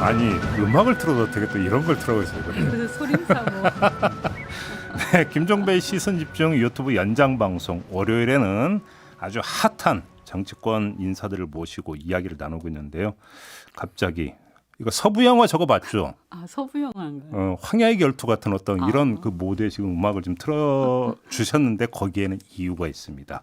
아니 음악을 틀어도 어떻게 또 이런 걸 틀어고 있어요. 그래서 소림사고. 네, 김종배의 시선 집중 유튜브 연장 방송 월요일에는 아주 핫한 정치권 인사들을 모시고 이야기를 나누고 있는데요. 갑자기 이거 서부 영화 저거 봤죠? 아 서부 영화인가요? 황야의 결투 같은 어떤 아. 이런 그 모드의 지금 음악을 좀 틀어 주셨는데 거기에는 이유가 있습니다.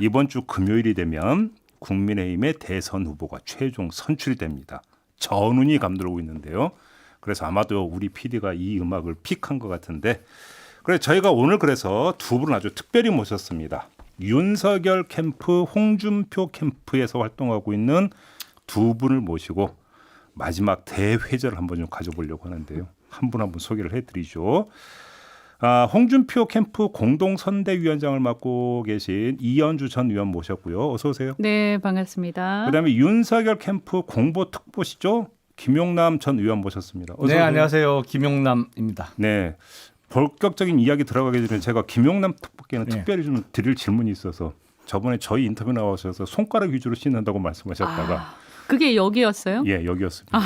이번 주 금요일이 되면 국민의힘의 대선 후보가 최종 선출이 됩니다. 전운이 감돌고 있는데요. 그래서 아마도 우리 PD가 이 음악을 픽한 것 같은데, 그래서 저희가 오늘 그래서 두 분을 아주 특별히 모셨습니다. 윤석열 캠프, 홍준표 캠프에서 활동하고 있는 두 분을 모시고 마지막 대회전을 한번 좀 가져보려고 하는데요. 한 분 한 분 소개를 해드리죠. 홍준표 캠프 공동선대위원장을 맡고 계신 이현주 전 의원 모셨고요. 어서 오세요. 네, 반갑습니다. 그다음에 윤석열 캠프 공보특보시죠. 김용남 전 의원 모셨습니다. 어서 네, 오세요. 안녕하세요. 김용남입니다. 네, 본격적인 이야기 들어가기 전에 제가 김용남 특보께는 네. 특별히 좀 드릴 질문이 있어서 저번에 저희 인터뷰 나오셔서 손가락 위주로 씻는다고 말씀하셨다가 그게 여기였어요? 예, 여기였습니다.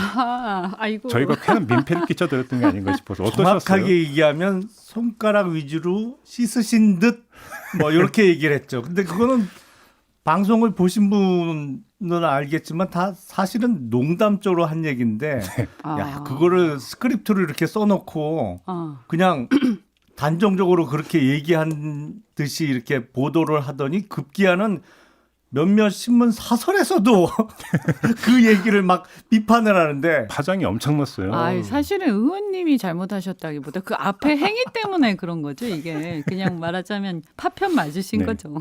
아이고. 저희가 괜한 민폐를 끼쳐드렸던 게 아닌가 싶어서 어떠셨어요? 정확하게 얘기하면 손가락 위주로 씻으신 듯 뭐 이렇게 얘기를 했죠. 근데 그거는 방송을 보신 분은 알겠지만 다 사실은 농담조로 한 얘기인데 야, 그거를 스크립트로 이렇게 써놓고 그냥 단정적으로 그렇게 얘기한 듯이 이렇게 보도를 하더니 급기야는 몇몇 신문 사설에서도 그 얘기를 막 비판을 하는데 파장이 엄청났어요. 사실은 의원님이 잘못하셨다기보다 그 앞에 행위 때문에 그런 거죠. 이게 그냥 말하자면 파편 맞으신 네. 거죠.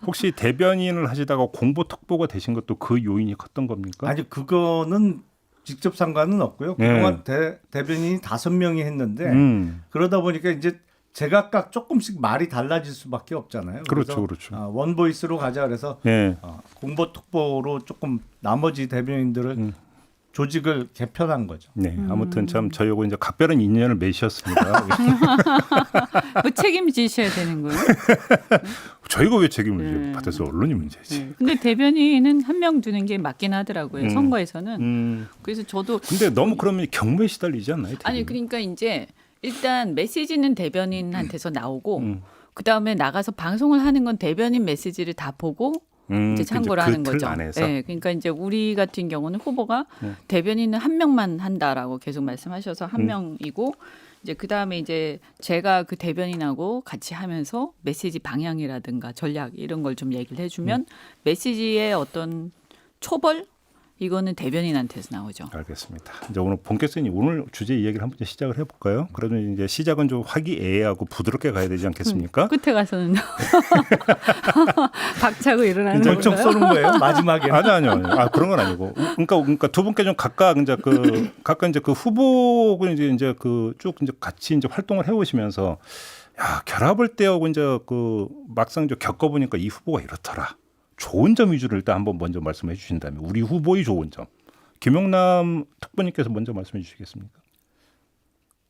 혹시 대변인을 하시다가 공보특보가 되신 것도 그 요인이 컸던 겁니까? 아니 그거는 직접 상관은 없고요. 그동안 대변인이 5명이 했는데 그러다 보니까 이제 제각각 조금씩 말이 달라질 수밖에 없잖아요. 그렇죠, 그래서, 그렇죠. 원보이스로 가자 그래서 네. 공보특보로 조금 나머지 대변인들을 조직을 개편한 거죠. 네, 아무튼 참 저희하고 이제 각별한 인연을 맺으셨습니다. 뭐 책임지셔야 되는 거예요. 저희가 왜 책임을 받아서 언론이 문제지. 네. 근데 대변인은 한 명 두는 게 맞긴 하더라고요. 선거에서는. 그래서 저도 근데 너무 그러면 경무에 시달리지 않나요? 아니 그러니까 이제 일단 메시지는 대변인한테서 나오고 그 다음에 나가서 방송을 하는 건 대변인 메시지를 다 보고 이제 참고를 하는 그 거죠. 안에서? 네, 그러니까 이제 우리 같은 경우는 후보가 대변인은 한 명만 한다라고 계속 말씀하셔서 한 명이고 이제 그 다음에 이제 제가 그 대변인하고 같이 하면서 메시지 방향이라든가 전략 이런 걸 좀 얘기를 해주면 메시지의 어떤 초벌 이거는 대변인한테서 나오죠. 알겠습니다. 이제 오늘 본격적인 오늘 주제 이야기를 한번 시작을 해볼까요? 그러면 이제 시작은 좀 화기애애하고 부드럽게 가야 되지 않겠습니까? 끝에 가서는 박차고 일어나는 엄청 건가요? 쏘는 거예요. 마지막에. 아니요. 그런 건 아니고. 그러니까 두 분께 좀 각각 이제 그 후보고 이제 그 쭉 이제 같이 이제 활동을 해오시면서 야 결합을 때하고 이제 그 막상 좀 겪어보니까 이 후보가 이렇더라. 좋은 점 위주로 일단 한번 먼저 말씀해 주신다면 우리 후보의 좋은 점. 김용남 특보님께서 먼저 말씀해 주시겠습니까?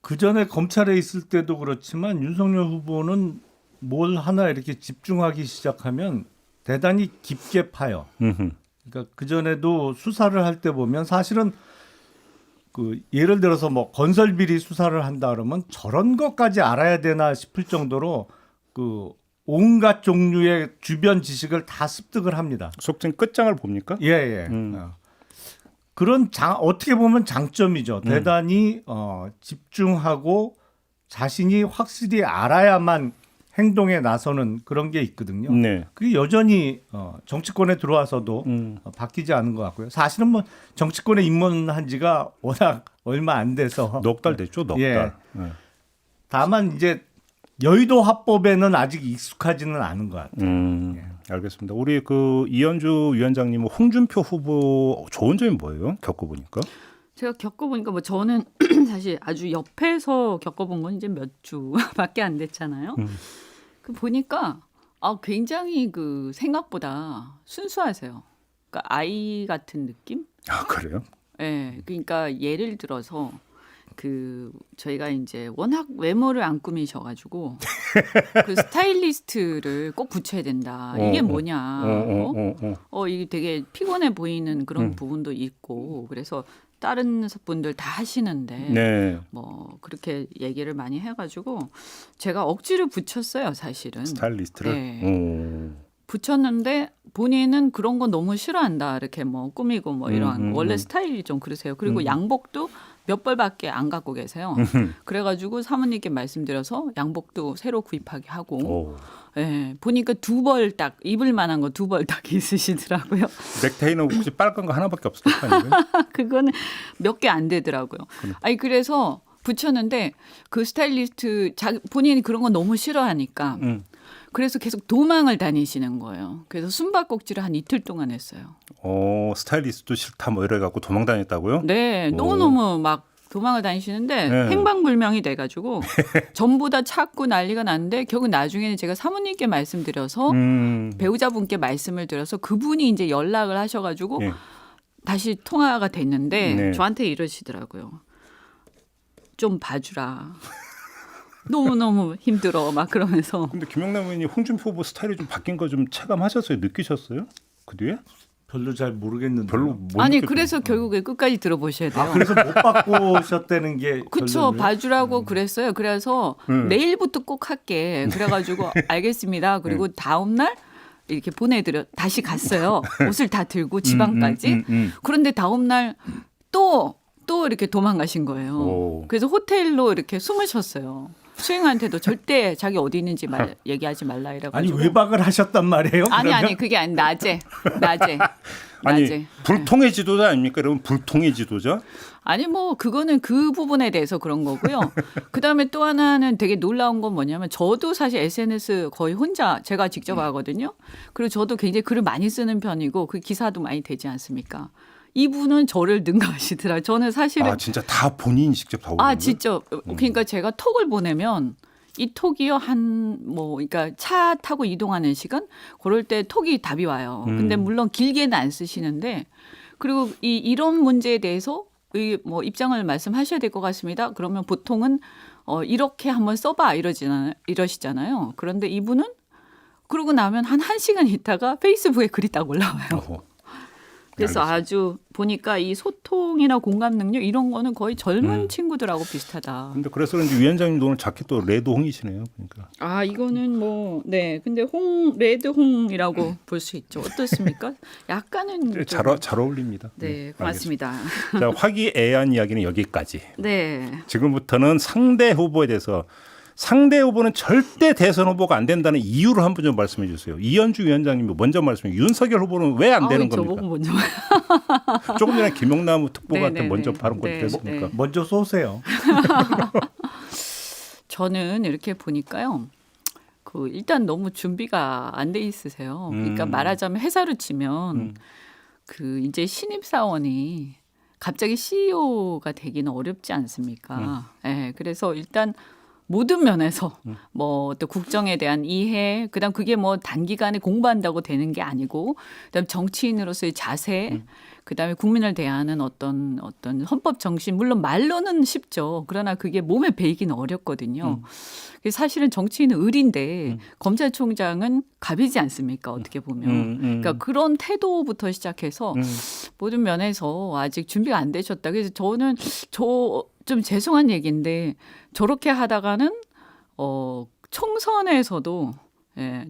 그 전에 검찰에 있을 때도 그렇지만 윤석열 후보는 뭘 하나 이렇게 집중하기 시작하면 대단히 깊게 파요. 그러니까 그 전에도 수사를 할 때 보면 사실은 그 예를 들어서 뭐 건설 비리 수사를 한다 그러면 저런 것까지 알아야 되나 싶을 정도로 그 온갖 종류의 주변 지식을 다 습득을 합니다. 속칭 끝장을 봅니까? 예. 그런 어떻게 보면 장점이죠. 대단히 집중하고 자신이 확실히 알아야만 행동에 나서는 그런 게 있거든요. 네. 그게 여전히 정치권에 들어와서도 바뀌지 않은 것 같고요. 사실은 뭐 정치권에 입문한 지가 워낙 얼마 안 돼서 넉 달 됐죠, 넉 예. 달. 네. 다만 이제 여의도 화법에는 아직 익숙하지는 않은 것 같아요. 알겠습니다. 우리 그 이현주 위원장님은 홍준표 후보 좋은 점이 뭐예요? 겪어보니까. 제가 겪어보니까 뭐 저는 사실 아주 옆에서 겪어본 건 이제 몇 주밖에 안 됐잖아요. 그 보니까 굉장히 그 생각보다 순수하세요. 그러니까 아이 같은 느낌? 아 그래요? 네, 그러니까 예를 들어서 그 저희가 이제 워낙 외모를 안 꾸미셔가지고 그 스타일리스트를 꼭 붙여야 된다. 이게 뭐냐? 이게 되게 피곤해 보이는 그런 부분도 있고 그래서 다른 분들 다 하시는데 네. 뭐 그렇게 얘기를 많이 해가지고 제가 억지로 붙였어요, 사실은. 스타일리스트를. 네. 붙였는데 본인은 그런 거 너무 싫어한다. 이렇게 뭐 꾸미고 뭐 이런 원래 스타일이 좀 그러세요. 그리고 양복도 몇 벌밖에 안 갖고 계세요. 그래가지고 사모님께 말씀드려서 양복도 새로 구입하게 하고, 예, 보니까 2벌 딱 입을 만한 거 2벌 딱 있으시더라고요. 넥타이는 혹시 빨간 거 하나밖에 없을 거 아니에요? 그거는 몇 개 안 되더라고요. 아니 그래서 붙였는데 그 스타일리스트 본인이 그런 거 너무 싫어하니까. 그래서 계속 도망을 다니시는 거예요. 그래서 숨바꼭질을 한 이틀 동안 했어요. 스타일리스트도 싫다 뭐 이래 갖고 도망 다녔다고요? 네, 너무너무 막 도망을 다니시는데 네. 행방불명이 돼가지고 전부 다 찾고 난리가 났는데 결국 나중에는 제가 사모님께 말씀드려서 배우자분께 말씀을 드려서 그분이 이제 연락을 하셔가지고 예. 다시 통화가 됐는데 네. 저한테 이러시더라고요. 좀 봐주라. 너무너무 힘들어 막 그러면서. 근데 김영남 의원이 홍준표 후보 스타일이 좀 바뀐 거 좀 체감하셨어요? 느끼셨어요? 그 뒤에? 별로 잘 모르겠는데. 별로 못 아니 느꼈죠. 그래서 결국에 끝까지 들어보셔야 돼요. 그래서 못 바꾸셨다는 게. 그쵸, 결론이에요? 봐주라고 그랬어요. 그래서 내일부터 꼭 할게. 그래가지고 알겠습니다. 그리고 다음 날 이렇게 보내드려 다시 갔어요. 옷을 다 들고 지방까지. 그런데 다음 날 또 이렇게 도망가신 거예요. 그래서 호텔로 이렇게 숨을 쉬었어요. 수행한테도 절대 자기 어디 있는지 얘기하지 말라 이래가지고. 아니 외박을 하셨단 말이에요? 아니 그게 아니 낮에. 아니 불통의 지도자 아닙니까? 여러분 불통의 지도자? 아니 뭐 그거는 그 부분에 대해서 그런 거고요. 그다음에 또 하나는 되게 놀라운 건 뭐냐면 저도 사실 SNS 거의 혼자 제가 직접 하거든요. 그리고 저도 굉장히 글을 많이 쓰는 편이고 그 기사도 많이 되지 않습니까? 이분은 저를 능가하시더라고요. 저는 사실은 진짜 다 본인이 직접 다 올리는 진짜 그러니까 제가 톡을 보내면 이 톡이요 그러니까 차 타고 이동하는 시간 그럴 때 톡이 답이 와요. 근데 물론 길게는 안 쓰시는데 그리고 이런 문제에 대해서 뭐 입장을 말씀하셔야 될 것 같습니다. 그러면 보통은 이렇게 한번 써봐 이러시잖아요. 그런데 이분은 그러고 나면 한 1시간 있다가 페이스북에 글이 딱 올라와요. 그래서 아주 보니까 이 소통이나 공감 능력 이런 거는 거의 젊은 친구들하고 비슷하다. 근데 그래서 그런지 위원장님도 오늘 자켓도 레드 홍이시네요. 그러니까. 이거는 뭐 네. 근데 레드 홍이라고 볼 수 있죠. 어떻습니까? 약간은 잘 어울립니다. 네, 고맙습니다. 자, 화기애애한 이야기는 여기까지. 네. 지금부터는 상대 후보에 대해서 상대 후보는 절대 대선 후보가 안 된다는 이유를 한 번 좀 말씀해 주세요. 이현주 위원장님이 먼저 말씀해 주세요. 윤석열 후보는 왜 안 되는 겁니까? 저보고 먼저. 조금 전에 김영남 특보한테 네네네. 먼저 발언 네, 드렸습니까? 네. 먼저 쏘세요. 저는 이렇게 보니까요. 일단 너무 준비가 안 돼 있으세요. 그러니까 말하자면 회사로 치면 이제 신입 사원이 갑자기 CEO가 되기는 어렵지 않습니까? 네, 그래서 일단 모든 면에서 뭐 또 국정에 대한 이해, 그다음 그게 뭐 단기간에 공부한다고 되는 게 아니고, 그다음 정치인으로서의 자세, 그다음에 국민을 대하는 어떤 헌법 정신, 물론 말로는 쉽죠. 그러나 그게 몸에 배이기는 어렵거든요. 사실은 정치인은 을인데 검찰총장은 갑이지 않습니까? 어떻게 보면. 그러니까 그런 태도부터 시작해서 모든 면에서 아직 준비가 안 되셨다. 그래서 저는 좀 죄송한 얘기인데 저렇게 하다가는 총선에서도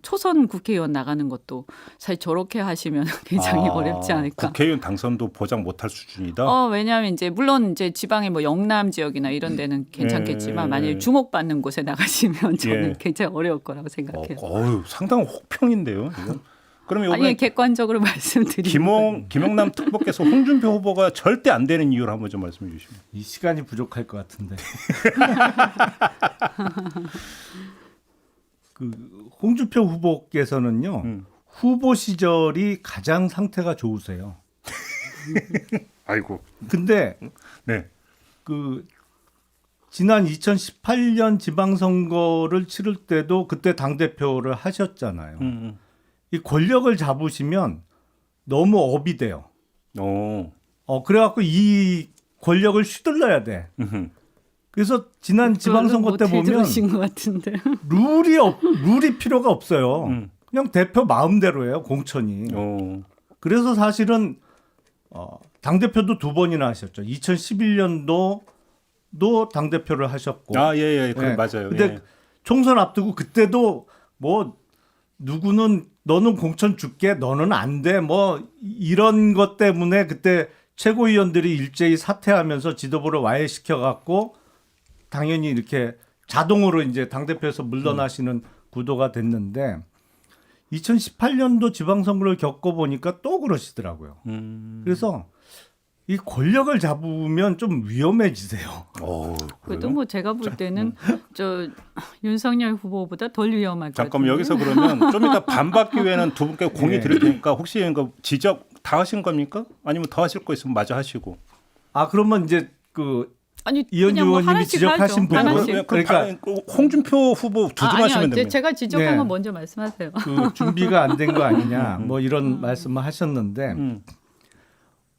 초선 국회의원 나가는 것도 사실 저렇게 하시면 굉장히 어렵지 않을까. 국회의원 당선도 보장 못할 수준이다. 왜냐하면 이제 물론 이제 지방의 뭐 영남 지역이나 이런 데는 괜찮겠지만 만약에 주목받는 곳에 나가시면 저는 굉장히 어려울 거라고 생각해요. 상당한 혹평인데요. 이거. 그러면 아니 객관적으로 말씀드리면 김영남 특보께서 홍준표 후보가 절대 안 되는 이유를 한번 좀 말씀해 주시면. 이 시간이 부족할 것 같은데. 홍준표 후보께서는요. 후보 시절이 가장 상태가 좋으세요. 아이고. 근데 네. 지난 2018년 지방선거를 치를 때도 그때 당대표를 하셨잖아요. 이 권력을 잡으시면 너무 업이 돼요. 그래갖고 이 권력을 휘둘러야 돼. 그래서 지난 지방선거 때 보면 들으신 것 같은데. 룰이 필요가 없어요. 음. 그냥 대표 마음대로예요, 공천이. 어. 그래서 사실은 당대표도 2번이나 하셨죠. 2011년도도 당대표를 하셨고. 예. 네. 맞아요. 근데 예. 총선 앞두고 그때도 뭐 누구는 너는 공천 줄게, 너는 안 돼, 뭐 이런 것 때문에 그때 최고위원들이 일제히 사퇴하면서 지도부를 와해시켜 갖고 당연히 이렇게 자동으로 이제 당대표에서 물러나시는 구도가 됐는데 2018년도 지방선거를 겪어보니까 또 그러시더라고요. 그래서 이 권력을 잡으면 좀 위험해지세요. 그래도 뭐 제가 볼 때는 저 윤석열 후보보다 덜 위험할 것 같아요. 잠깐만 여기서 그러면 좀 이따 반박 기회는 두 분께 공유 드릴 테니까 혹시 이거 지적 다 하신 겁니까? 아니면 더 하실 거 있으면 마저 하시고. 그러면 이제 그 아니 이현주 그냥 뭐 의원님이 하나씩 지적하신 하죠. 부분 하나씩. 그러니까 홍준표 후보 두둔하시면 아니요. 됩니다. 제가 지적한 네. 건 먼저 말씀하세요. 그 준비가 안 된 거 아니냐 뭐 이런 말씀을 하셨는데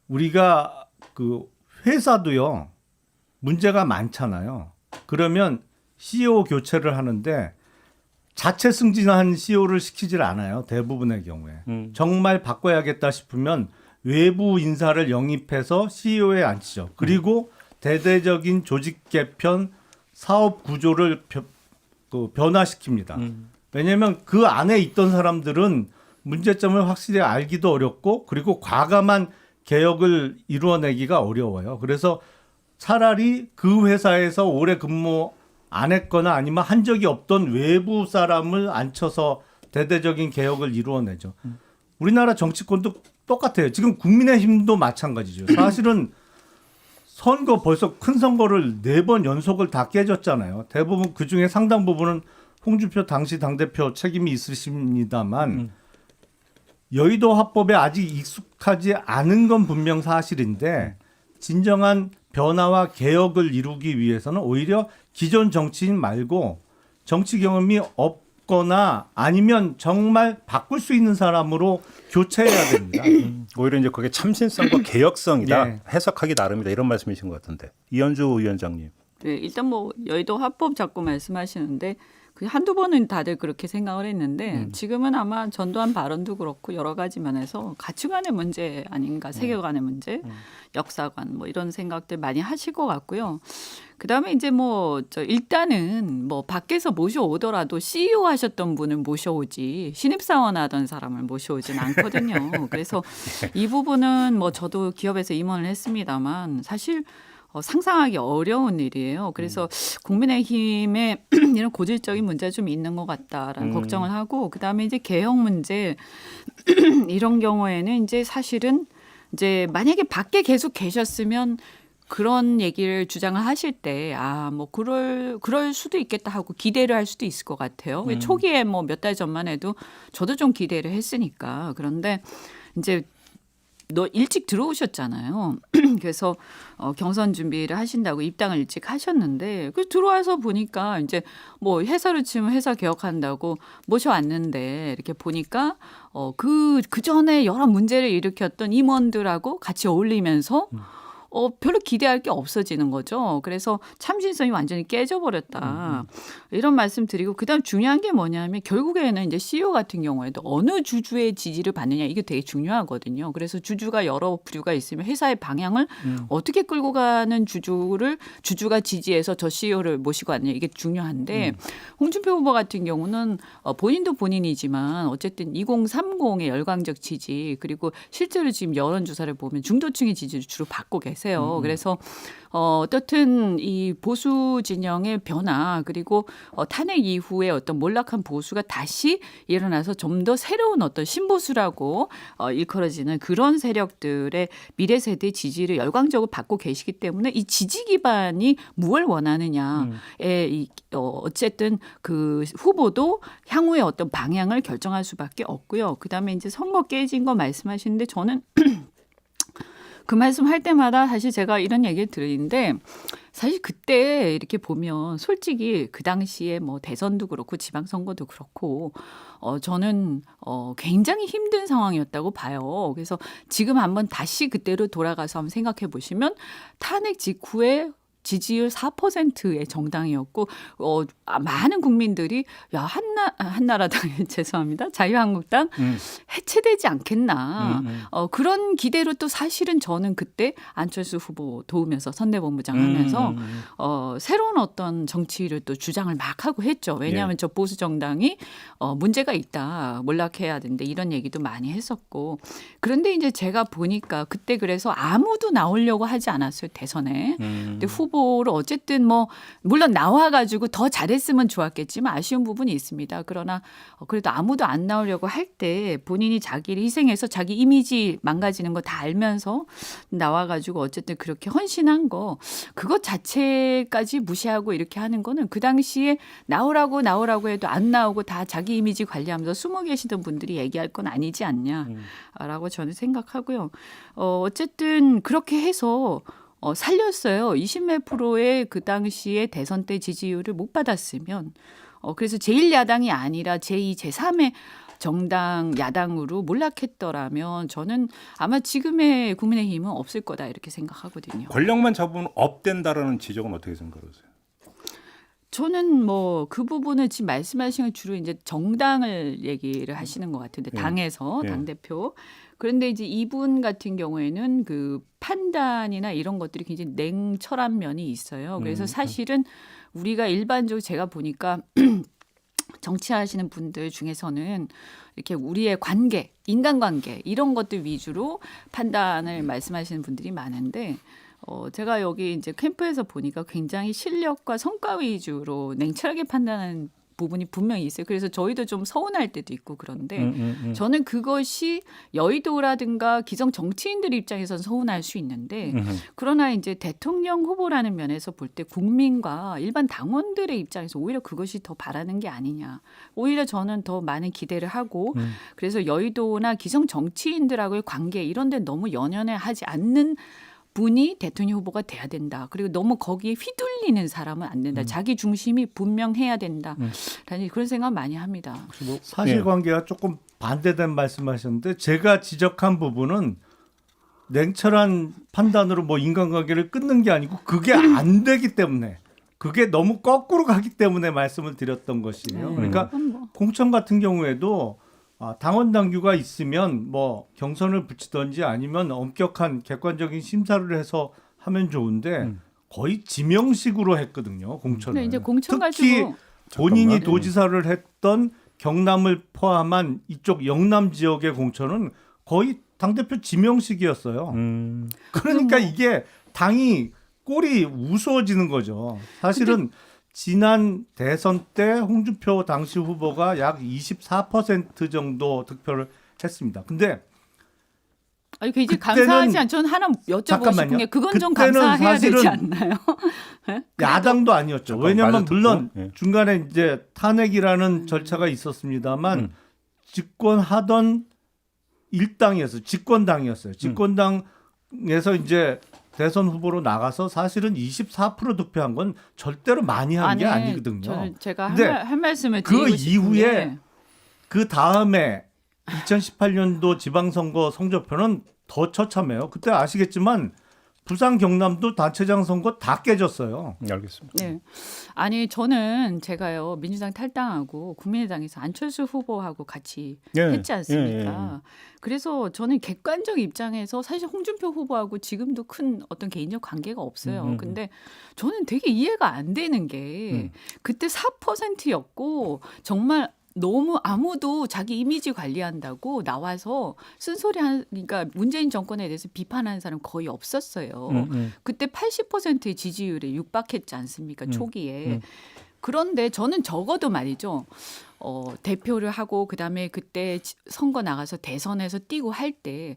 우리가 그 회사도요 문제가 많잖아요. 그러면 CEO 교체를 하는데 자체 승진한 CEO를 시키질 않아요. 대부분의 경우에 정말 바꿔야겠다 싶으면 외부 인사를 영입해서 CEO에 앉히죠. 그리고 대대적인 조직 개편, 사업 구조를 변화시킵니다. 왜냐하면 그 안에 있던 사람들은 문제점을 확실히 알기도 어렵고 그리고 과감한 개혁을 이루어내기가 어려워요. 그래서 차라리 그 회사에서 오래 근무 안 했거나 아니면 한 적이 없던 외부 사람을 앉혀서 대대적인 개혁을 이루어내죠. 우리나라 정치권도 똑같아요. 지금 국민의힘도 마찬가지죠. 사실은 선거 벌써 큰 선거를 4번 연속을 다 깨졌잖아요. 대부분 그중에 상당 부분은 홍준표 당시 당대표 책임이 있으십니다만 여의도 화법에 아직 익숙하지 않은 건 분명 사실인데 진정한 변화와 개혁을 이루기 위해서는 오히려 기존 정치인 말고 정치 경험이 없거나 아니면 정말 바꿀 수 있는 사람으로 교체해야 됩니다. 오히려 이제 그게 참신성과 개혁성이다. 네. 해석하기 나름이다. 이런 말씀이신 것 같은데. 이현주 위원장님. 네, 일단 뭐 여의도 화법 자꾸 말씀하시는데 그 한두 번은 다들 그렇게 생각을 했는데 지금은 아마 전두환 발언도 그렇고 여러 가지 면에서 가치관의 문제 아닌가, 세계관의 문제, 역사관 뭐 이런 생각들 많이 하실 것 같고요. 그다음에 이제 뭐 일단은 뭐 밖에서 모셔오더라도 CEO 하셨던 분을 모셔오지 신입사원 하던 사람을 모셔오진 않거든요. 그래서 이 부분은 뭐 저도 기업에서 임원을 했습니다만 사실 상상하기 어려운 일이에요. 그래서 국민의힘에 이런 고질적인 문제가 좀 있는 것 같다라는 걱정을 하고 그다음에 이제 개혁 문제 이런 경우에는 이제 사실은 이제 만약에 밖에 계속 계셨으면 그런 얘기를 주장을 하실 때 뭐 그럴 수도 있겠다 하고 기대를 할 수도 있을 것 같아요. 초기에 뭐 몇 달 전만 해도 저도 좀 기대를 했으니까. 그런데 이제 너 일찍 들어오셨잖아요. 그래서 경선 준비를 하신다고 입당을 일찍 하셨는데 그 들어와서 보니까 이제 뭐 회사로 치면 회사 개혁한다고 모셔왔는데 이렇게 보니까 그 전에 여러 문제를 일으켰던 임원들하고 같이 어울리면서 별로 기대할 게 없어지는 거죠. 그래서 참신성이 완전히 깨져버렸다. 이런 말씀 드리고 그다음 중요한 게 뭐냐면 결국에는 이제 CEO 같은 경우에도 어느 주주의 지지를 받느냐 이게 되게 중요하거든요. 그래서 주주가 여러 부류가 있으면 회사의 방향을 어떻게 끌고 가는 주주가 지지해서 저 CEO를 모시고 왔느냐 이게 중요한데 홍준표 후보 같은 경우는 본인도 본인이지만 어쨌든 2030의 열광적 지지 그리고 실제로 지금 여론조사를 보면 중도층의 지지를 주로 받고 계세요. 그래서 어떻든 이 보수 진영의 변화 그리고 탄핵 이후에 어떤 몰락한 보수가 다시 일어나서 좀 더 새로운 어떤 신보수라고 일컬어지는 그런 세력들의 미래 세대 지지를 열광적으로 받고 계시기 때문에 이 지지 기반이 무엇을 원하느냐에 어쨌든 그 후보도 향후의 어떤 방향을 결정할 수밖에 없고요. 그다음에 이제 선거 깨진 거 말씀하시는데 저는 그 말씀할 때마다 사실 제가 이런 얘기를 드리는데 사실 그때 이렇게 보면 솔직히 그 당시에 뭐 대선도 그렇고 지방선거도 그렇고 저는 굉장히 힘든 상황이었다고 봐요. 그래서 지금 한번 다시 그때로 돌아가서 한번 생각해 보시면 탄핵 직후에 지지율 4%의 정당이었고 많은 국민들이 야 한나라당 죄송합니다 자유한국당 해체되지 않겠나 그런 기대로 또 사실은 저는 그때 안철수 후보 도우면서 선대본부장 하면서 새로운 어떤 정치를 또 주장을 막 하고 했죠. 왜냐하면 저 보수 정당이 문제가 있다 몰락해야 된다 이런 얘기도 많이 했었고 그런데 이제 제가 보니까 그때 그래서 아무도 나오려고 하지 않았어요 대선에. 근데 후보를 어쨌든 뭐 물론 나와가지고 더 잘했으면 좋았겠지만 아쉬운 부분이 있습니다. 그러나 그래도 아무도 안 나오려고 할 때 본인이 자기를 희생해서 자기 이미지 망가지는 거 다 알면서 나와가지고 어쨌든 그렇게 헌신한 거 그것 자체까지 무시하고 이렇게 하는 거는 그 당시에 나오라고 해도 안 나오고 다 자기 이미지 관리하면서 숨어 계시던 분들이 얘기할 건 아니지 않냐라고 저는 생각하고요. 어쨌든 그렇게 해서 살렸어요. 20몇 프로의 그 당시에 대선 때 지지율을 못 받았으면 그래서 제1야당이 아니라 제2, 제3의 정당 야당으로 몰락했더라면 저는 아마 지금의 국민의힘은 없을 거다 이렇게 생각하거든요. 권력만 잡으면 업된다라는 지적은 어떻게 생각하세요? 저는 뭐 그 부분을 지금 말씀하신 건 주로 이제 정당을 얘기를 하시는 것 같은데 당에서 당 대표. 그런데 이제 이분 같은 경우에는 그 판단이나 이런 것들이 굉장히 냉철한 면이 있어요. 그래서 사실은 우리가 일반적으로 제가 보니까 정치하시는 분들 중에서는 이렇게 우리의 관계, 인간관계 이런 것들 위주로 판단을 말씀하시는 분들이 많은데 제가 여기 이제 캠프에서 보니까 굉장히 실력과 성과 위주로 냉철하게 판단하는 부분이 분명히 있어요. 그래서 저희도 좀 서운할 때도 있고 그런데 저는 그것이 여의도라든가 기성 정치인들 입장에서는 서운할 수 있는데 그러나 이제 대통령 후보라는 면에서 볼 때 국민과 일반 당원들의 입장에서 오히려 그것이 더 바라는 게 아니냐. 오히려 저는 더 많은 기대를 하고 그래서 여의도나 기성 정치인들하고의 관계 이런 데 너무 연연해하지 않는 분이 대통령 후보가 돼야 된다. 그리고 너무 거기에 휘둘리는 사람은 안 된다. 자기 중심이 분명해야 된다. 라는 그런 생각 많이 합니다. 뭐 사실관계가 조금 반대된 말씀하셨는데 제가 지적한 부분은 냉철한 판단으로 뭐 인간관계를 끊는 게 아니고 그게 안 되기 때문에 그게 너무 거꾸로 가기 때문에 말씀을 드렸던 것이에요. 그러니까 공천 같은 경우에도 당원 당규가 있으면 뭐 경선을 붙이든지 아니면 엄격한 객관적인 심사를 해서 하면 좋은데 거의 지명식으로 했거든요 공천을. 근데 이제 공천 특히 가지고 본인이 잠깐만. 도지사를 했던 경남을 포함한 이쪽 영남 지역의 공천은 거의 당대표 지명식이었어요. 그러니까 이게 당이 꼴이 우스워지는 거죠. 사실은 지난 대선 때 홍준표 당시 후보가 약 24% 정도 득표를 했습니다. 근데 아니 굉장히 그때는- 감사하지 않죠. 저는 하나 여쭤보고 잠깐만요. 싶은 게 그건 좀 그때는 감사해야 되지 사실은 않나요? 야당도 아니었죠. 잠깐 왜냐하면 말을 듣고, 물론 예. 중간에 이제 탄핵이라는 절차가 있었습니다만 집권하던 일당이었어요. 집권당이었어요. 집권당에서 이제 대선 후보로 나가서 사실은 24% 득표한 건 절대로 많이 한 게 아니, 아니거든요. 저는 제가 근데 할 말씀을 그 드리고 싶은 이후에 게 그 다음에 2018년도 지방선거 성적표는 더 처참해요. 그때 아시겠지만 부산 경남도 단체장 선거 다 깨졌어요. 알겠습니다. 네. 아니 저는 제가요 민주당 탈당하고 국민의당에서 안철수 후보하고 같이 예, 했지 않습니까? 예, 예. 그래서 저는 객관적 입장에서 사실 홍준표 후보하고 지금도 큰 어떤 개인적 관계가 없어요. 근데 저는 되게 이해가 안 되는 게 그때 4%였고 정말 너무 아무도 자기 이미지 관리한다고 나와서 쓴소리 하니까 문재인 정권에 대해서 비판하는 사람 거의 없었어요. 그때 80%의 지지율에 육박했지 않습니까? 초기에. 그런데 저는 적어도 말이죠. 대표를 하고 그다음에 그때 선거 나가서 대선에서 뛰고 할 때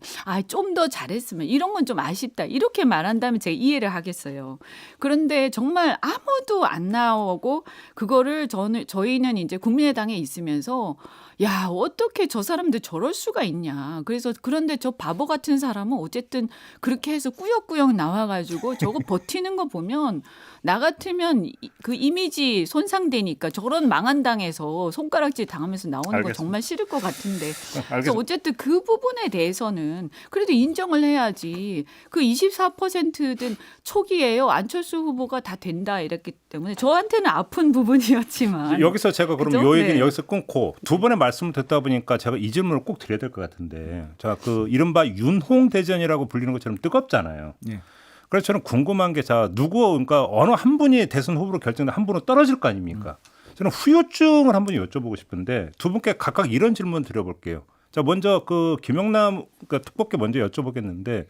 좀 더 잘했으면 이런 건 좀 아쉽다. 이렇게 말한다면 제가 이해를 하겠어요. 그런데 정말 아무도 안 나오고 그거를 저희는 이제 국민의당에 있으면서 야, 어떻게 저 사람들 저럴 수가 있냐. 그래서 그런데 저 바보 같은 사람은 어쨌든 그렇게 해서 꾸역꾸역 나와가지고 저거 버티는 거 보면 나 같으면 그 이미지 손상되니까 저런 망한 당에서 손가락 손가락질 당하면서 나오는 거 알겠습니다. 정말 싫을 것 같은데. 그래서 알겠습니다. 어쨌든 그 부분에 대해서는 그래도 인정을 해야지. 그 24%든 초기에요. 안철수 후보가 다 된다 이랬기 때문에 저한테는 아픈 부분이었지만 여기서 제가 그럼 그죠? 요 얘기는 네. 여기서 끊고 두 번의 말씀을 듣다 보니까 제가 이 질문을 꼭 드려야 될 것 같은데, 자, 그 이른바 윤홍 대전이라고 불리는 것처럼 뜨겁잖아요. 예. 그래서 저는 궁금한 게, 자, 그러니까 어느 한 분이 대선 후보로 결정된 한 분은 떨어질 거 아닙니까? 저는 후유증을 한 번 여쭤보고 싶은데 두 분께 각각 이런 질문 드려볼게요. 자, 먼저 그 김영남 그 특보께 먼저 여쭤보겠는데,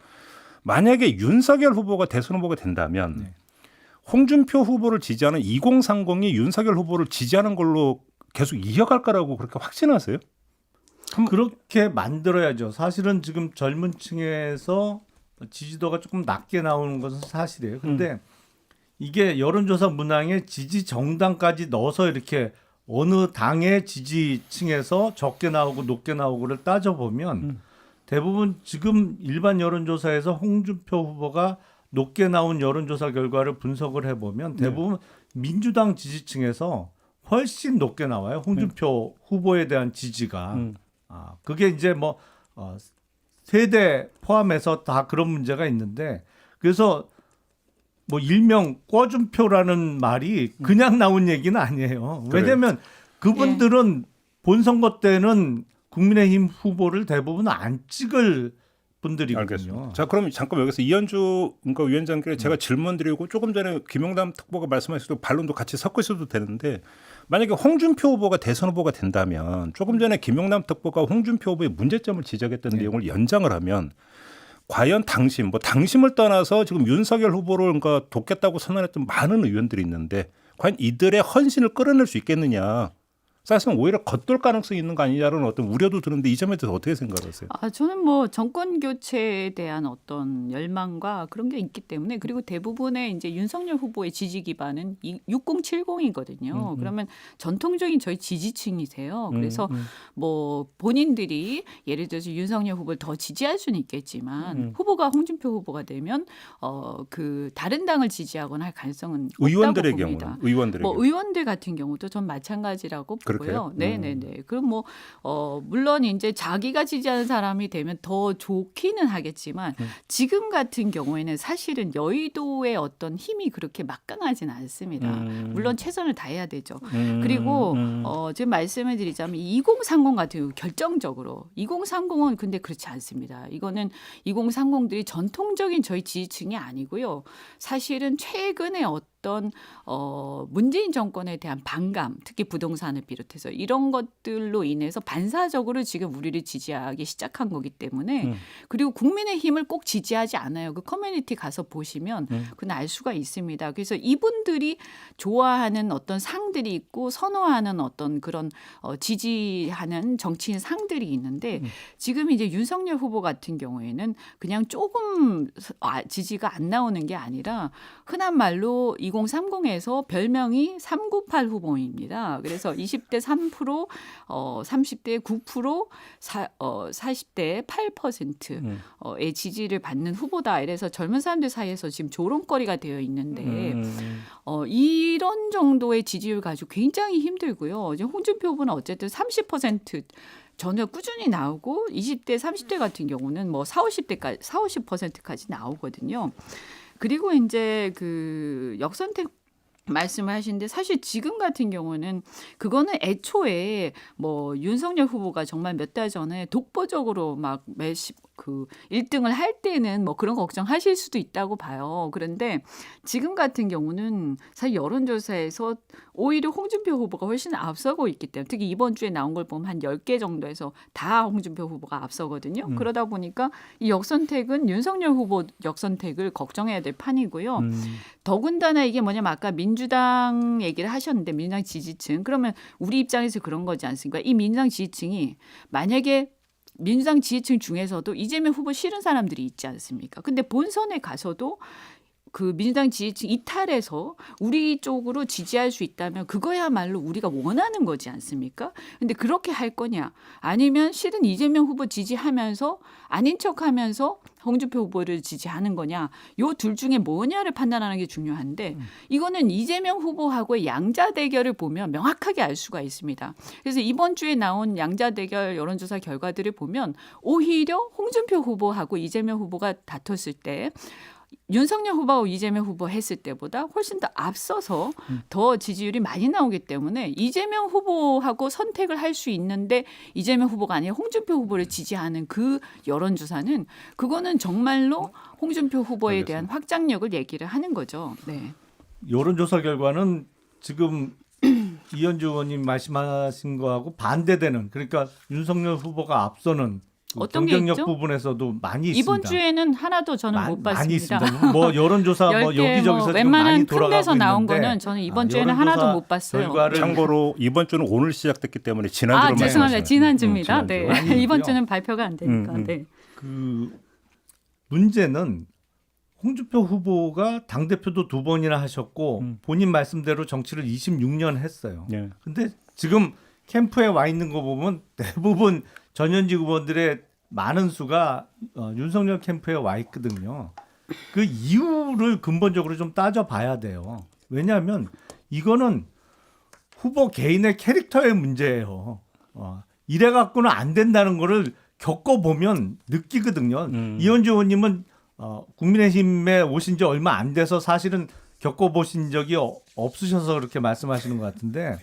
만약에 윤석열 후보가 대선 후보가 된다면 네. 홍준표 후보를 지지하는 2030이 윤석열 후보를 지지하는 걸로 계속 이어갈 거라고 그렇게 확신하세요? 그렇게 만들어야죠. 사실은 지금 젊은 층에서 지지도가 조금 낮게 나오는 것은 사실이에요. 근데 이게 여론조사 문항에 지지 정당까지 넣어서 이렇게 어느 당의 지지층에서 적게 나오고 높게 나오고를 따져보면 대부분 지금 일반 여론조사에서 홍준표 후보가 높게 나온 여론조사 결과를 분석을 해보면 대부분 민주당 지지층에서 훨씬 높게 나와요. 홍준표 후보에 대한 지지가. 그게 이제 뭐 세대 포함해서 다 그런 문제가 있는데, 그래서 뭐 일명 꿔준표라는 말이 그냥 나온 얘기는 아니에요. 왜냐하면 그분들은 본선거 때는 국민의힘 후보를 대부분 안 찍을 분들이거든요. 알겠습니다. 자, 그럼 잠깐 여기서 이현주 위원장께 제가 질문 드리고 조금 전에 김영남 특보가 말씀하신 반론도 같이 섞으셔도 되는데, 만약에 홍준표 후보가 대선 후보가 된다면 조금 전에 김영남 특보가 홍준표 후보의 문제점을 지적했던 내용을 연장을 하면 과연 당심을 떠나서 지금 윤석열 후보를 그러니까 돕겠다고 선언했던 많은 의원들이 있는데 과연 이들의 헌신을 끌어낼 수 있겠느냐. 사실은 오히려 겉돌 가능성이 있는 거 아니냐는 어떤 우려도 드는데 이 점에 대해서 어떻게 생각하세요? 저는 뭐 정권 교체에 대한 어떤 열망과 그런 게 있기 때문에, 그리고 대부분의 이제 윤석열 후보의 지지 기반은 6070이거든요. 그러면 전통적인 저희 지지층이세요. 그래서 뭐 본인들이 예를 들어서 윤석열 후보를 더 지지할 수는 있겠지만 후보가 홍준표 후보가 되면 그 다른 당을 지지하거나 할 가능성은 의원들의 없다고 봅니다. 경우는 의원들의 경우. 의원들 같은 경우도 전 마찬가지라고 보고요. 네네네. 그럼 뭐 물론 이제 자기가 지지하는 사람이 되면 더 좋기는 하겠지만 지금 같은 경우에는 사실은 여의도의 어떤 힘이 그렇게 막강하지는 않습니다. 물론 최선을 다해야 되죠. 그리고 지금 말씀을 드리자면 2030 같은 경우 결정적으로 2030은 근데 그렇지 않습니다. 이거는 2030들이 전통적인 저희 지지층이 아니고요. 사실은 최근에 어떤 문재인 정권에 대한 반감, 특히 부동산을 비롯해서 이런 것들로 인해서 반사적으로 지금 우리를 지지하기 시작한 거기 때문에, 그리고 국민의힘을 꼭 지지하지 않아요. 그 커뮤니티 가서 보시면 그건 알 수가 있습니다. 그래서 이분들이 좋아하는 어떤 상들이 있고 선호하는 어떤 그런 지지하는 정치인 상들이 있는데, 지금 이제 윤석열 후보 같은 경우에는 그냥 조금 지지가 안 나오는 게 아니라 흔한 말로 2030에서 별명이 398 후보입니다. 그래서 20대 3%, 30대 9%, 40대 8%의 지지를 받는 후보다. 이래서 젊은 사람들 사이에서 지금 조롱거리가 되어 있는데 이런 정도의 지지율 가지고 굉장히 힘들고요. 이제 홍준표 후보는 어쨌든 30% 전혀 꾸준히 나오고 20대, 30대 같은 경우는 뭐 50%까지 나오거든요. 그리고 이제 그 역선택 말씀을 하시는데, 사실 지금 같은 경우는 그거는 애초에 뭐 윤석열 후보가 정말 몇 달 전에 독보적으로 막 그 1등을 할 때는 뭐 그런 걱정하실 수도 있다고 봐요. 그런데 지금 같은 경우는 사실 여론조사에서 오히려 홍준표 후보가 훨씬 앞서고 있기 때문에, 특히 이번 주에 나온 걸 보면 한 10개 정도에서 다 홍준표 후보가 앞서거든요. 그러다 보니까 이 역선택은 윤석열 후보 역선택을 걱정해야 될 판이고요. 더군다나 이게 뭐냐면 아까 민주당 얘기를 하셨는데 민주당 지지층, 그러면 우리 입장에서 그런 거지 않습니까? 이 민주당 지지층이 만약에 민주당 지지층 중에서도 이재명 후보 싫은 사람들이 있지 않습니까? 근데 본선에 가서도 그 민주당 지지층 이탈해서 우리 쪽으로 지지할 수 있다면 그거야말로 우리가 원하는 거지 않습니까? 근데 그렇게 할 거냐? 아니면 실은 이재명 후보 지지하면서 아닌 척하면서 홍준표 후보를 지지하는 거냐? 요 둘 중에 뭐냐를 판단하는 게 중요한데 이거는 이재명 후보하고의 양자 대결을 보면 명확하게 알 수가 있습니다. 그래서 이번 주에 나온 양자 대결 여론조사 결과들을 보면 오히려 홍준표 후보하고 이재명 후보가 다퉜을 때 윤석열 후보하고 이재명 후보 했을 때보다 훨씬 더 앞서서 더 지지율이 많이 나오기 때문에 이재명 후보하고 선택을 할 수 있는데 이재명 후보가 아니라 홍준표 후보를 지지하는 그 여론조사는 그거는 정말로 홍준표 후보에 대한 확장력을 얘기를 하는 거죠. 네. 여론조사 결과는 지금 이현주 의원님 말씀하신 거하고 반대되는 그러니까 윤석열 후보가 앞서는 그 어떤 게 경쟁력 있죠? 부분에서도 많이 이번 있습니다. 주에는 하나도 저는 못 봤습니다. 많이 있습니다. 뭐 여론조사 뭐 10개 여기저기서 지금 웬만한 많이 큰 돌아가고 데서 나온 있는데 거는 저는 이번 주에는 여론조사 하나도 못 봤어요. 결과를 참고로 이번 주는 오늘 시작됐기 때문에 지난주로 아, 죄송합니다. 말씀하시면 지난주입니다. 지난주. 네. 아니고요. 이번 주는 발표가 안 되니까. 네. 그 문제는 홍준표 후보가 당 대표도 2번이나 하셨고 본인 말씀대로 정치를 26년 했어요. 예. 근데 지금 캠프에 와 있는 거 보면 대부분 전현직 의원들의 많은 수가 윤석열 캠프에 와 있거든요. 그 이유를 근본적으로 좀 따져봐야 돼요. 왜냐하면 이거는 후보 개인의 캐릭터의 문제예요. 이래 갖고는 안 된다는 거를 겪어보면 느끼거든요. 이현주 의원님은 국민의힘에 오신 지 얼마 안 돼서 사실은 겪어보신 적이 없으셔서 그렇게 말씀하시는 것 같은데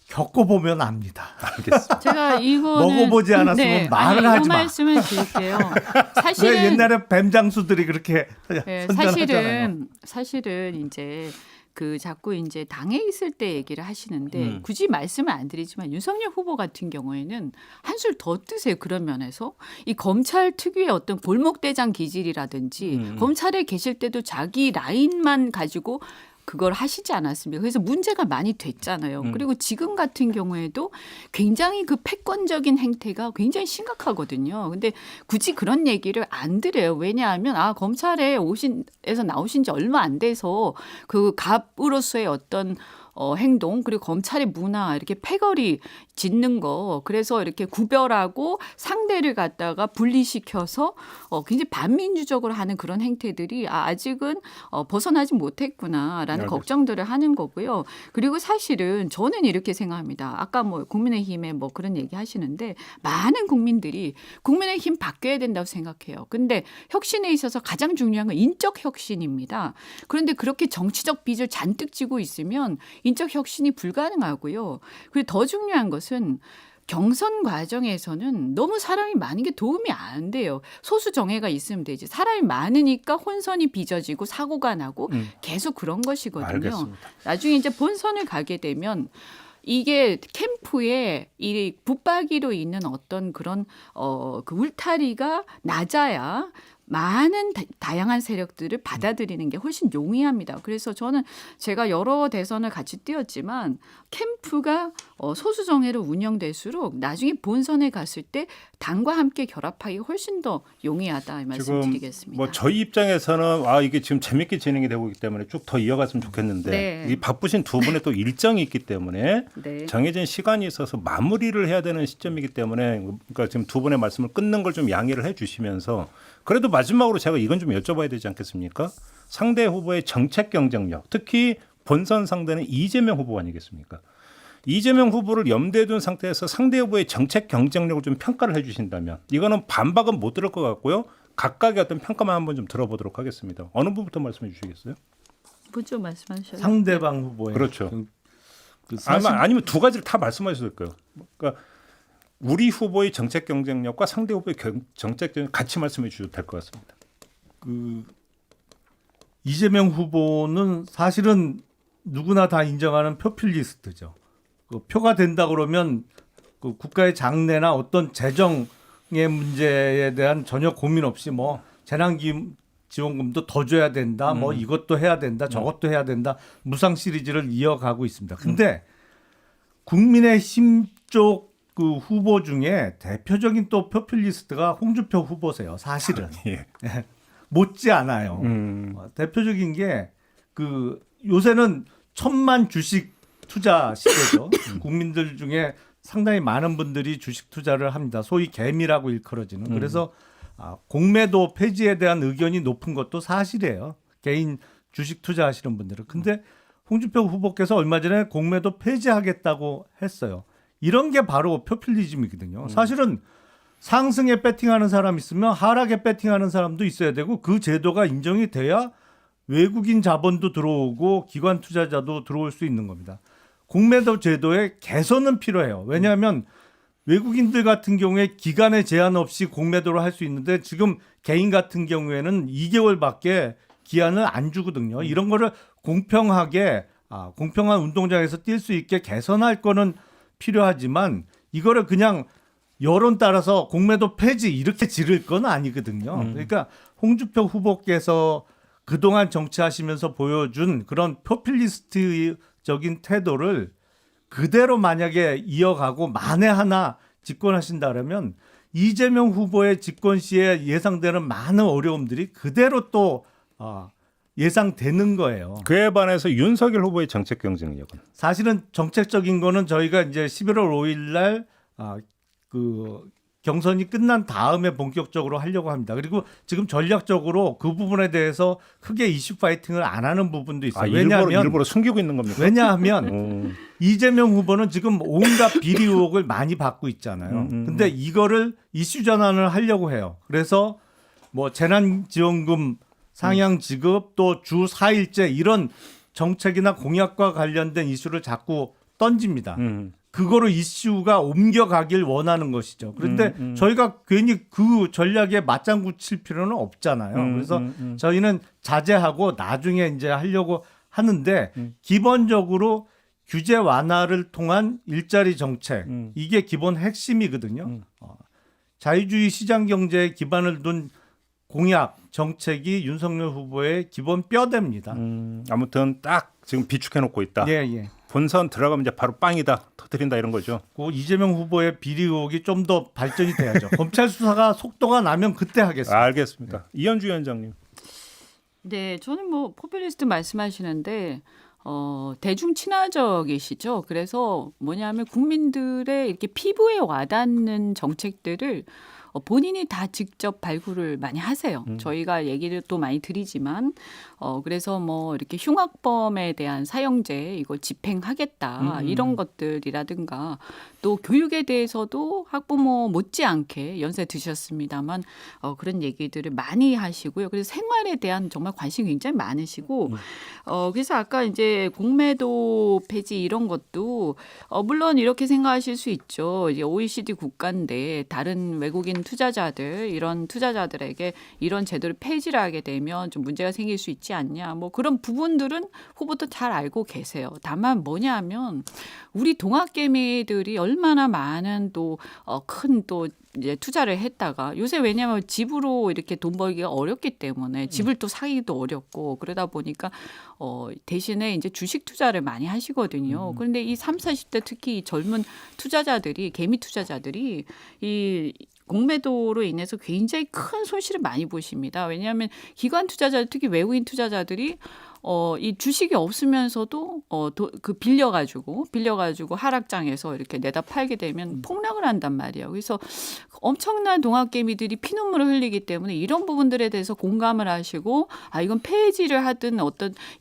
겪어보면 압니다. 알겠습니다. 제가 이거는 먹어보지 않았으면 말을 아니, 하지 이 마. 말씀을 드릴게요. 왜 사실은 옛날에 뱀장수들이 그렇게 네, 선전하잖아요. 사실은 이제 그 자꾸 이제 당에 있을 때 얘기를 하시는데 굳이 말씀을 안 드리지만 윤석열 후보 같은 경우에는 한술 더 뜨세요. 그런 면에서 이 검찰 특유의 어떤 골목대장 기질이라든지 검찰에 계실 때도 자기 라인만 가지고 그걸 하시지 않았습니까? 그래서 문제가 많이 됐잖아요. 그리고 지금 같은 경우에도 굉장히 그 패권적인 행태가 굉장히 심각하거든요. 근데 굳이 그런 얘기를 안 드려요. 왜냐하면 검찰에 에서 나오신 지 얼마 안 돼서 그 갑으로서의 어떤 행동 그리고 검찰의 문화 이렇게 패거리 짓는 거 그래서 이렇게 구별하고 상대를 갖다가 분리시켜서 굉장히 반민주적으로 하는 그런 행태들이 아직은 벗어나지 못했구나라는 알겠습니다. 걱정들을 하는 거고요. 그리고 사실은 저는 이렇게 생각합니다. 아까 뭐 국민의힘에 뭐 그런 얘기 하시는데 많은 국민들이 국민의힘 바뀌어야 된다고 생각해요. 근데 혁신에 있어서 가장 중요한 건 인적 혁신입니다. 그런데 그렇게 정치적 빚을 잔뜩 지고 있으면 인적 혁신이 불가능하고요. 그리고 더 중요한 것은 경선 과정에서는 너무 사람이 많은 게 도움이 안 돼요. 소수 정예가 있으면 되지. 사람이 많으니까 혼선이 빚어지고 사고가 나고 계속 그런 것이거든요. 알겠습니다. 나중에 이제 본선을 가게 되면 이게 캠프에 이 붙박이로 있는 어떤 그런 그 울타리가 낮아야 많은 다양한 세력들을 받아들이는 게 훨씬 용이합니다. 그래서 저는 제가 여러 대선을 같이 뛰었지만 캠프가 소수 정예로 운영될수록 나중에 본선에 갔을 때 당과 함께 결합하기 훨씬 더 용이하다 이 지금 말씀드리겠습니다. 뭐 저희 입장에서는 이게 지금 재밌게 진행이 되고 있기 때문에 쭉 더 이어갔으면 좋겠는데 네. 이 바쁘신 두 분의 또 일정이 있기 때문에 네. 정해진 시간이 있어서 마무리를 해야 되는 시점이기 때문에 그러니까 지금 두 분의 말씀을 끊는 걸 좀 양해를 해주시면서 그래도 마지막으로 제가 이건 좀 여쭤봐야 되지 않겠습니까? 상대 후보의 정책 경쟁력, 특히 본선 상대는 이재명 후보 아니겠습니까? 이재명 후보를 염두에 둔 상태에서 상대 후보의 정책 경쟁력을 좀 평가를 해주신다면 이거는 반박은 못 들을 것 같고요. 각각의 어떤 평가만 한번 좀 들어보도록 하겠습니다. 어느 분부터 말씀해 주시겠어요? 먼저 말씀하셔요. 상대방 후보의 그렇죠. 그 사실 아니면 두 가지를 다 말씀하셔도 될까요? 그러니까 우리 후보의 정책 경쟁력과 상대 후보의 정책 경쟁력 같이 말씀해 주셔도 될 것 같습니다. 그 이재명 후보는 사실은 누구나 다 인정하는 표퓰리스트죠. 그 표가 된다 그러면 그 국가의 장래나 어떤 재정의 문제에 대한 전혀 고민 없이 뭐 재난지원금도 더 줘야 된다, 뭐 이것도 해야 된다, 저것도 해야 된다, 무상 시리즈를 이어가고 있습니다. 근데 국민의힘 쪽 그 후보 중에 대표적인 또 포퓰리스트가 홍준표 후보세요. 사실은. 예. 못지 않아요. 대표적인 게 그 요새는 천만 주식 투자 시대죠. 국민들 중에 상당히 많은 분들이 주식 투자를 합니다. 소위 개미라고 일컬어지는. 그래서 공매도 폐지에 대한 의견이 높은 것도 사실이에요. 개인 주식 투자하시는 분들은. 근데 홍준표 후보께서 얼마 전에 공매도 폐지하겠다고 했어요. 이런 게 바로 포퓰리즘이거든요. 사실은 상승에 배팅하는 사람 있으면 하락에 배팅하는 사람도 있어야 되고 그 제도가 인정이 돼야 외국인 자본도 들어오고 기관 투자자도 들어올 수 있는 겁니다. 공매도 제도의 개선은 필요해요. 왜냐하면 외국인들 같은 경우에 기간에 제한 없이 공매도를 할 수 있는데 지금 개인 같은 경우에는 2개월밖에 기한을 안 주거든요. 이런 거를 공평하게 공평한 운동장에서 뛸 수 있게 개선할 거는 필요하지만 이거를 그냥 여론 따라서 공매도 폐지 이렇게 지를 건 아니거든요. 그러니까 홍준표 후보께서 그동안 정치하시면서 보여준 그런 포퓰리스트적인 태도를 그대로 만약에 이어가고 만에 하나 집권하신다면 이재명 후보의 집권 시에 예상되는 많은 어려움들이 그대로 또 예상되는 거예요. 그에 반해서 윤석열 후보의 정책 경쟁력은 사실은 정책적인 거는 저희가 이제 11월 5일 날 그 경선이 끝난 다음에 본격적으로 하려고 합니다. 그리고 지금 전략적으로 그 부분에 대해서 크게 이슈 파이팅을 안 하는 부분도 있어요. 왜냐하면 일부러 숨기고 있는 겁니까? 왜냐하면 이재명 후보는 지금 온갖 비리 의혹을 많이 받고 있잖아요. 근데 이거를 이슈 전환을 하려고 해요. 그래서 뭐 재난지원금 상향 지급 또 주 4일제 이런 정책이나 공약과 관련된 이슈를 자꾸 던집니다. 그거로 이슈가 옮겨가길 원하는 것이죠. 그런데 저희가 괜히 그 전략에 맞장구 칠 필요는 없잖아요. 그래서 저희는 자제하고 나중에 이제 하려고 하는데 기본적으로 규제 완화를 통한 일자리 정책 이게 기본 핵심이거든요. 자유주의 시장 경제에 기반을 둔 공약 정책이 윤석열 후보의 기본 뼈대입니다. 아무튼 딱 지금 비축해놓고 있다. 예. 본선 들어가면 이제 바로 빵이다, 터뜨린다 이런 거죠. 그 이재명 후보의 비리 의혹이 좀 더 발전이 돼야죠. 검찰 수사가 속도가 나면 그때 하겠습니다. 알겠습니다. 이현주 위원장님. 네, 저는 뭐 포퓰리스트 말씀하시는데 대중 친화적이시죠. 그래서 뭐냐면 국민들의 이렇게 피부에 와닿는 정책들을 본인이 다 직접 발굴을 많이 하세요. 저희가 얘기를 또 많이 드리지만 그래서 뭐 이렇게 흉악범에 대한 사형제 이거 집행하겠다 이런 것들이라든가 또 교육에 대해서도 학부모 못지않게 연세 드셨습니다만 그런 얘기들을 많이 하시고요. 그래서 생활에 대한 정말 관심이 굉장히 많으시고 그래서 아까 이제 공매도 폐지 이런 것도 물론 이렇게 생각하실 수 있죠. 이제 OECD 국가인데 다른 외국인 투자자들 이런 투자자들에게 이런 제도를 폐지를 하게 되면 좀 문제가 생길 수 있지 않냐. 뭐 그런 부분들은 후보도 잘 알고 계세요. 다만 뭐냐면 우리 동학개미들이 얼마나 많은 또 큰 또 이제 투자를 했다가 요새 왜냐하면 집으로 이렇게 돈 벌기가 어렵기 때문에 집을 또 사기도 어렵고 그러다 보니까 대신에 이제 주식 투자를 많이 하시거든요. 그런데 이 30, 40대 특히 이 젊은 투자자들이 개미 투자자들이 이 공매도로 인해서 굉장히 큰 손실을 많이 보십니다. 왜냐하면 기관 투자자 특히 외국인 투자자들이 이 주식이 없으면서도 빌려가지고 하락장에서 이렇게 내다 팔게 되면 폭락을 한단 말이에요. 그래서 엄청난 동학개미들이 피눈물을 흘리기 때문에 이런 부분들에 대해서 공감을 하시고 이건 폐지를 하든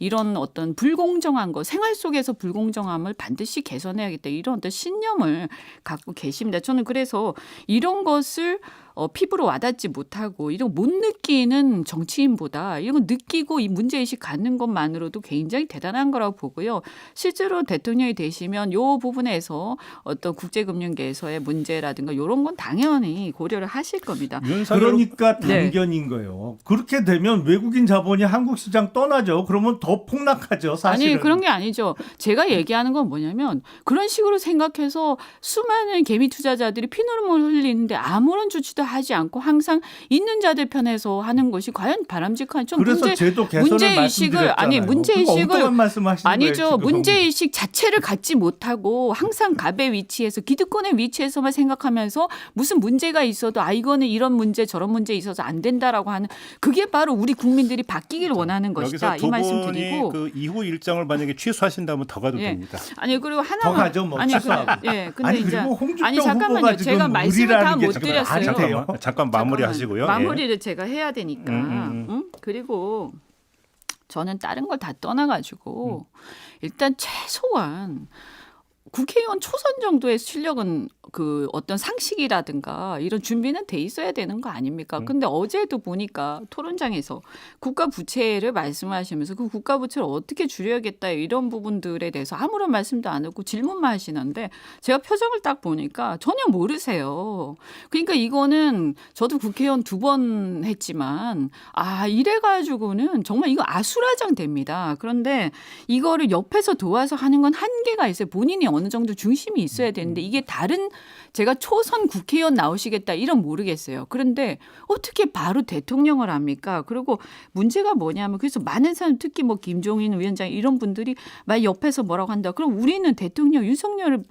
이런 불공정한 거 생활 속에서 불공정함을 반드시 개선해야겠다 이런 어떤 신념을 갖고 계십니다. 저는 그래서 이런 것을 피부로 와닿지 못하고 이런 못 느끼는 정치인보다 이런 거 느끼고 이 문제의식 갖는 것만으로도 굉장히 대단한 거라고 보고요. 실제로 대통령이 되시면 이 부분에서 어떤 국제금융계에서의 문제라든가 이런 건 당연히 고려를 하실 겁니다. 그러니까 단견인 거예요. 그렇게 되면 외국인 자본이 한국 시장 떠나죠. 그러면 더 폭락하죠. 사실은. 아니 그런 게 아니죠. 제가 얘기하는 건 뭐냐면 그런 식으로 생각해서 수많은 개미 투자자들이 피눈물 흘리는데 아무런 조치도 하지 않고 항상 있는 자들 편에서 하는 것이 과연 바람직한 좀 그래서 제도 개선을 말씀드렸잖아요. 문제의식을 말씀하시는 아니죠. 거예요, 지금. 문제의식 자체를 갖지 못하고 항상 갑의 위치에서 기득권의 위치에서만 생각하면서 무슨 문제가 있어도 이거는 이런 문제 저런 문제 있어서 안 된다라고 하는 그게 바로 우리 국민들이 바뀌길 원하는 것이다. 여기서 두 이 말씀 분이 드리고 그 이후 일정을 만약에 취소하신다면 더 가도 예. 됩니다. 아니 그리고 하나만 더 가죠, 뭐, 취소하고. 예. 근데 아니 이제 그리고 홍준표 아니 잠깐만요. 후보가 지금 제가 말씀을 다 우리라는 게 못 지금 드렸어요. 안 돼요. 잠깐 마무리하시고요. 마무리를 제가 해야 되니까. 그리고 저는 다른 걸 다 떠나가지고 일단 최소한 국회의원 초선 정도의 실력은 그 어떤 상식이라든가 이런 준비는 돼 있어야 되는 거 아닙니까? 근데 어제도 보니까 토론장에서 국가 부채를 말씀하시면서 그 국가 부채를 어떻게 줄여야겠다 이런 부분들에 대해서 아무런 말씀도 안 하고 질문만 하시는데 제가 표정을 딱 보니까 전혀 모르세요. 그러니까 이거는 저도 국회의원 2번 했지만 이래가지고는 정말 이거 아수라장 됩니다. 그런데 이거를 옆에서 도와서 하는 건 한계가 있어요. 본인이 어느 정도 중심이 있어야 되는데 이게 다른 제가 초선 국회의원 나오시겠다 이런 모르겠어요. 그런데 어떻게 바로 대통령을 합니까? 그리고 문제가 뭐냐면 그래서 많은 사람 특히 뭐 김종인 위원장 이런 분들이 막 옆에서 뭐라고 한다. 그럼 우리는 대통령 윤석열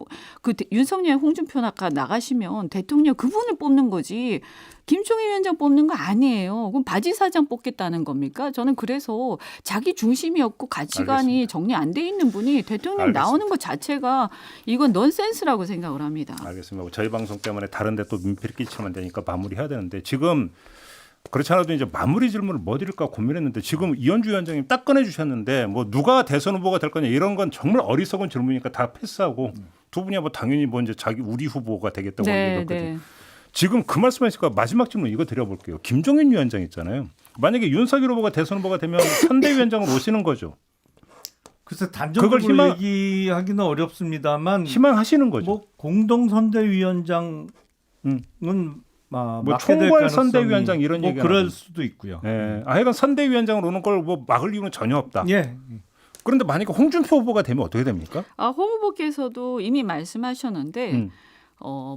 홍준표 나가시면 대통령 그분을 뽑는 거지. 김종인 위원장 뽑는 거 아니에요. 그럼 바지 사장 뽑겠다는 겁니까? 저는 그래서 자기 중심이 없고 가치관이 알겠습니다. 정리 안 돼 있는 분이 대통령 알겠습니다. 나오는 것 자체가 이건 넌센스라고 생각을 합니다. 알겠습니다. 저희 방송 때문에 다른 데 또 민폐를 끼치면 안 되니까 마무리해야 되는데 지금 그렇지 않아도 이제 마무리 질문을 뭐 드릴까 고민했는데 지금 이현주 위원장님 딱 꺼내주셨는데 뭐 누가 대선 후보가 될 거냐 이런 건 정말 어리석은 질문이니까 다 패스하고 두 분이 뭐 당연히 뭐 이제 우리 후보가 되겠다고 얘기했거든요. 지금 그 말씀하시니까 마지막 질문 이거 드려볼게요. 김종인 위원장 있잖아요. 만약에 윤석열 후보가 대선 후보가 되면 선대위원장으로 오시는 거죠. 그래서 단정적으로 그걸 얘기하기는 어렵습니다만 희망하시는 거죠. 뭐 공동 선대위원장은 뭐 맡게 될 총괄 가능성이 선대위원장 이런 뭐 얘기가 그럴 나오고. 수도 있고요. 예. 하여간 선대위원장으로 오는 걸 뭐 막을 이유는 전혀 없다. 예. 그런데 만약에 홍준표 후보가 되면 어떻게 됩니까? 홍 후보께서도 이미 말씀하셨는데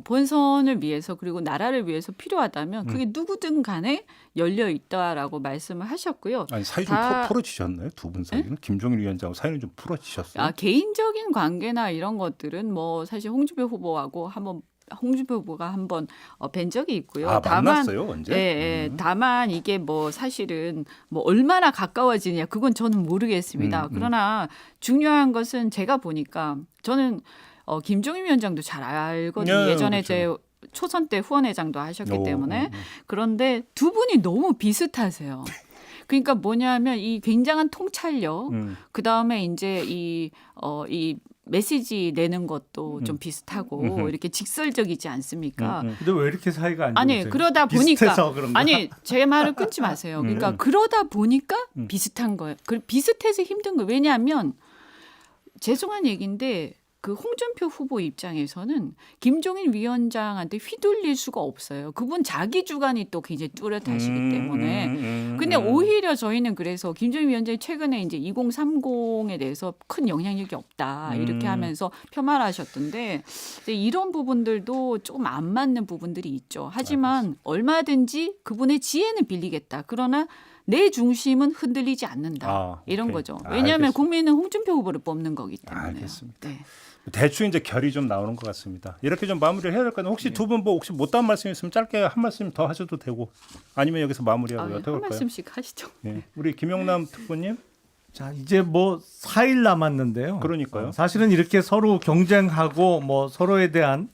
본선을 위해서 그리고 나라를 위해서 필요하다면 그게 누구든 간에 열려 있다라고 말씀을 하셨고요. 아니 사이 좀 풀어지셨나요? 두 분 사이는? 김종인 위원장하고 사이는 좀 풀어지셨어요? 개인적인 관계나 이런 것들은 뭐 사실 홍준표 후보가 한번 뵌 적이 있고요. 만났어요? 언제? 네, 다만 이게 뭐 사실은 뭐 얼마나 가까워지냐 그건 저는 모르겠습니다. 그러나 중요한 것은 제가 보니까 저는 김종인 위원장도 잘 알거든요. 네, 예전에 그렇죠. 제 초선 때 후원회장도 하셨기 때문에 그런데 두 분이 너무 비슷하세요. 그러니까 뭐냐면 이 굉장한 통찰력, 그 다음에 이제 이 메시지 내는 것도 좀 비슷하고 이렇게 직설적이지 않습니까? 근데 왜 이렇게 사이가 안 좋으세요? 아니 그러다 보니까 비슷해서 그런가? 아니 제 말을 끊지 마세요. 그러니까 그러다 보니까 비슷한 거예요. 비슷해서 힘든 거예요. 왜냐하면 죄송한 얘기인데 그 홍준표 후보 입장에서는 김종인 위원장한테 휘둘릴 수가 없어요. 그분 자기 주관이 또 굉장히 뚜렷하시기 때문에. 근데 오히려 저희는 그래서 김종인 위원장이 최근에 이제 2030에 대해서 큰 영향력이 없다 이렇게 하면서 폄하하셨던데 이런 부분들도 조금 안 맞는 부분들이 있죠. 하지만 얼마든지 그분의 지혜는 빌리겠다. 그러나 내 중심은 흔들리지 않는다. 이런 거죠. 왜냐하면 국민은 홍준표 후보를 뽑는 거기 때문에. 알겠습니다. 네. 대충 이제 결이 좀 나오는 것 같습니다. 이렇게 좀 마무리를 해야 될 것 같아요. 혹시 두 분 뭐 혹시 못다한 말씀 있으면 짧게 한 말씀 더 하셔도 되고 아니면 여기서 마무리하고요. 어떻게 한 할까요? 말씀씩 하시죠. 네. 우리 김용남 특보님. 자 이제 뭐 4일 남았는데요. 그러니까요. 사실은 이렇게 서로 경쟁하고 뭐 서로에 대한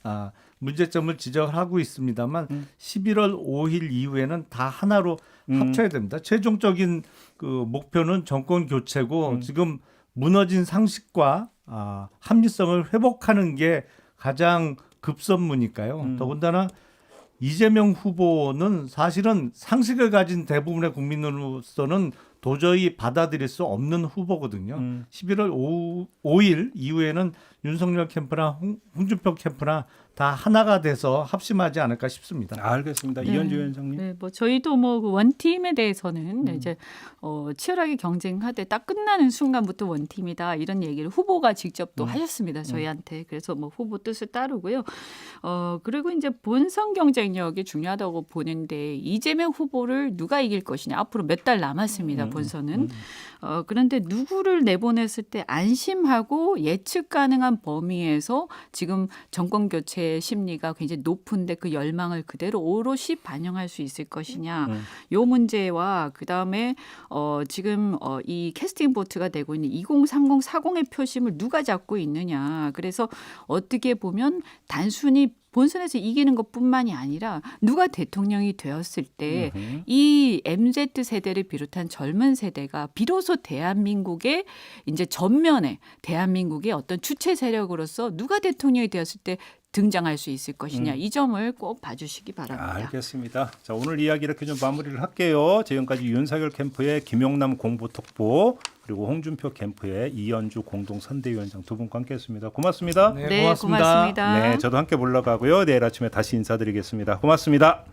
문제점을 지적하고 있습니다만 11월 5일 이후에는 다 하나로 합쳐야 됩니다. 최종적인 그 목표는 정권 교체고 지금 무너진 상식과 합리성을 회복하는 게 가장 급선무니까요. 더군다나 이재명 후보는 사실은 상식을 가진 대부분의 국민으로서는 도저히 받아들일 수 없는 후보거든요. 11월 5일 이후에는 윤석열 캠프나 홍준표 캠프나 다 하나가 돼서 합심하지 않을까 싶습니다. 알겠습니다. 네. 이현주 위원장님. 네, 뭐 저희도 뭐 그 원팀에 대해서는 이제 치열하게 경쟁하되 딱 끝나는 순간부터 원팀이다 이런 얘기를 후보가 직접 또 하셨습니다. 저희한테. 그래서 뭐 후보 뜻을 따르고요. 그리고 이제 본선 경쟁력이 중요하다고 보는데 이재명 후보를 누가 이길 것이냐. 앞으로 몇 달 남았습니다. 본선은. 그런데 누구를 내보냈을 때 안심하고 예측 가능한 범위에서 지금 정권 교체 심리가 굉장히 높은데 그 열망을 그대로 오롯이 반영할 수 있을 것이냐. 요 문제와 그다음에 지금 이 캐스팅 보트가 되고 있는 2030, 40의 표심을 누가 잡고 있느냐. 그래서 어떻게 보면 단순히 본선에서 이기는 것뿐만이 아니라 누가 대통령이 되었을 때 이 MZ 세대를 비롯한 젊은 세대가 비로소 대한민국의 이제 전면에 대한민국의 어떤 주체 세력으로서 누가 대통령이 되었을 때 등장할 수 있을 것이냐. 이 점을 꼭 봐주시기 바랍니다. 알겠습니다. 자, 오늘 이야기 이렇게 좀 마무리를 할게요. 지금까지 윤석열 캠프의 김용남 공보특보 그리고 홍준표 캠프의 이현주 공동선대위원장 두 분과 함께했습니다. 고맙습니다. 네, 고맙습니다. 고맙습니다. 네, 저도 함께 물러가고요. 내일 아침에 다시 인사드리겠습니다. 고맙습니다.